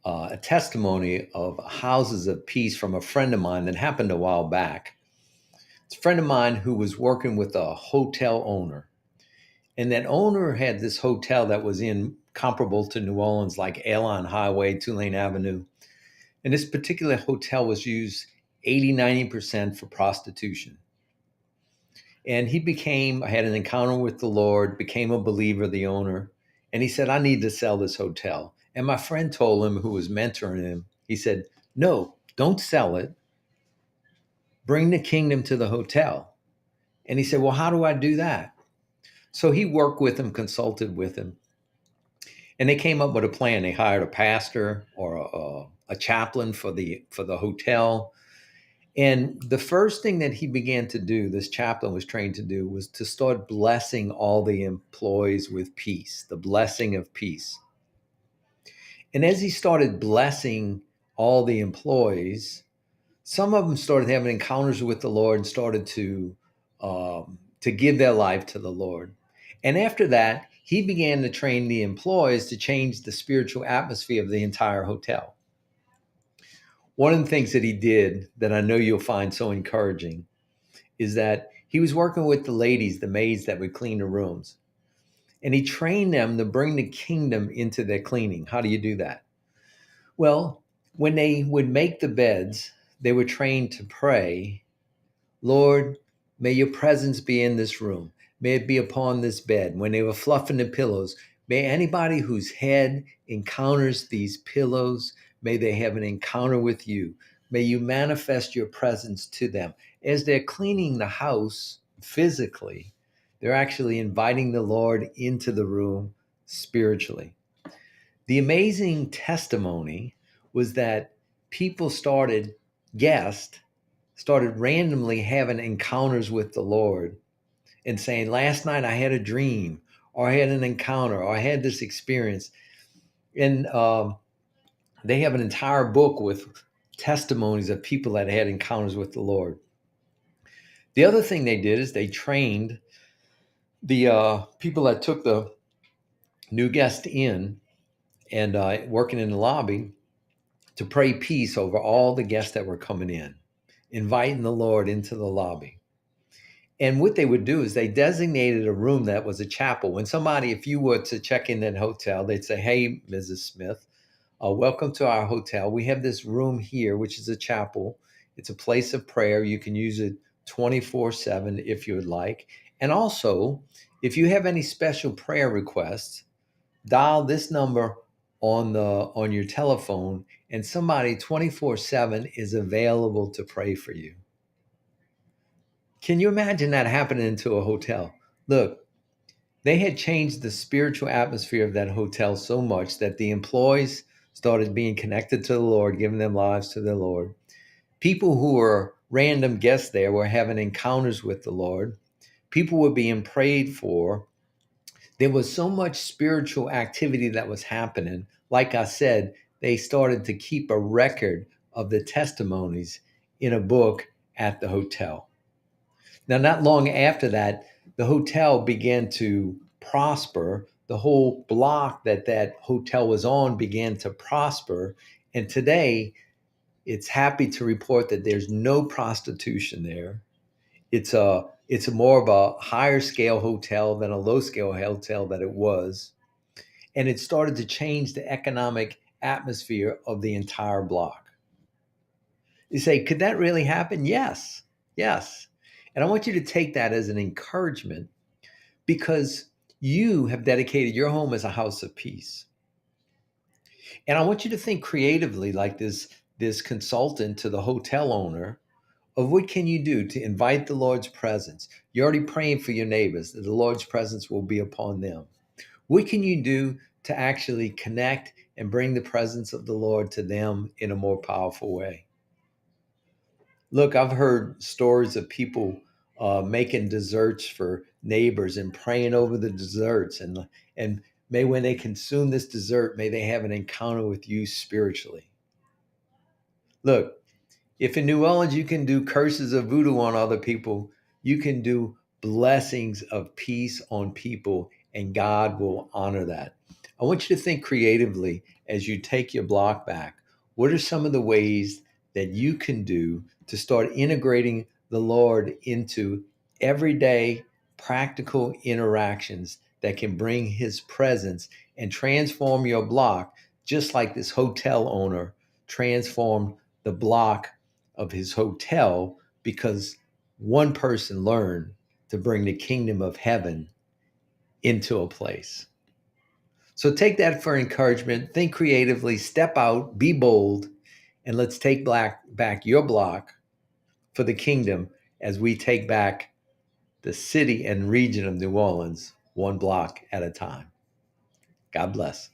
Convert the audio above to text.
a testimony of houses of peace from a friend of mine that happened a while back. It's a friend of mine who was working with a hotel owner. And that owner had this hotel that was in comparable to New Orleans, like Airline Highway, Tulane Avenue. And this particular hotel was used 80, 90% for prostitution. And I had an encounter with the Lord, became a believer, the owner. And he said, I need to sell this hotel. And my friend told him, who was mentoring him, he said, no, don't sell it. Bring the kingdom to the hotel. And he said, well, how do I do that? So he worked with him, consulted with him. And they came up with a plan. They hired a pastor or a chaplain for the hotel. And the first thing that he began to do, this chaplain was trained to do, was to start blessing all the employees with peace, the blessing of peace. And as he started blessing all the employees, some of them started having encounters with the Lord and started to give their life to the Lord. And after that, he began to train the employees to change the spiritual atmosphere of the entire hotel. One of the things that he did that I know you'll find so encouraging is that he was working with the ladies, the maids that would clean the rooms. And he trained them to bring the kingdom into their cleaning. How do you do that? Well, when they would make the beds, they were trained to pray, Lord, may your presence be in this room. May it be upon this bed. When they were fluffing the pillows, may anybody whose head encounters these pillows, may they have an encounter with you. May you manifest your presence to them. As they're cleaning the house physically, they're actually inviting the Lord into the room spiritually. The amazing testimony was that people guests started randomly having encounters with the Lord and saying, last night I had a dream, or I had an encounter, or I had this experience. And they have an entire book with testimonies of people that had encounters with the Lord. The other thing they did is they trained the people that took the new guest in and working in the lobby to pray peace over all the guests that were coming in, inviting the Lord into the lobby. And what they would do is they designated a room that was a chapel. When somebody, if you were to check in that hotel, they'd say, hey, Mrs. Smith, welcome to our hotel. We have this room here, which is a chapel. It's a place of prayer. You can use it 24/7 if you would like. And also, if you have any special prayer requests, dial this number on your telephone, and somebody 24/7 is available to pray for you. Can you imagine that happening into a hotel? Look, they had changed the spiritual atmosphere of that hotel so much that the employees started being connected to the Lord, giving their lives to the Lord. People who were random guests there were having encounters with the Lord. People were being prayed for. There was so much spiritual activity that was happening. Like I said, they started to keep a record of the testimonies in a book at the hotel. Now, not long after that, the hotel began to prosper. The whole block that hotel was on began to prosper. And today, it's happy to report that there's no prostitution there. It's a more of a higher scale hotel than a low scale hotel that it was. And it started to change the economic atmosphere of the entire block. You say, could that really happen? Yes. Yes. And I want you to take that as an encouragement because you have dedicated your home as a house of peace. And I want you to think creatively like this consultant to the hotel owner of what can you do to invite the Lord's presence. You're already praying for your neighbors that the Lord's presence will be upon them. What can you do to actually connect and bring the presence of the Lord to them in a more powerful way? Look, I've heard stories of people making desserts for neighbors and praying over the desserts, and may when they consume this dessert, may they have an encounter with you spiritually. Look, if in New Orleans you can do curses of voodoo on other people, you can do blessings of peace on people, and God will honor that. I want you to think creatively as you take your block back. What are some of the ways that you can do to start integrating the Lord into everyday practical interactions that can bring his presence and transform your block, just like this hotel owner transformed the block of his hotel because one person learned to bring the kingdom of heaven into a place. So take that for encouragement. Think creatively, step out, be bold, and let's take back your block for the kingdom as we take back the city and region of New Orleans one block at a time. God bless.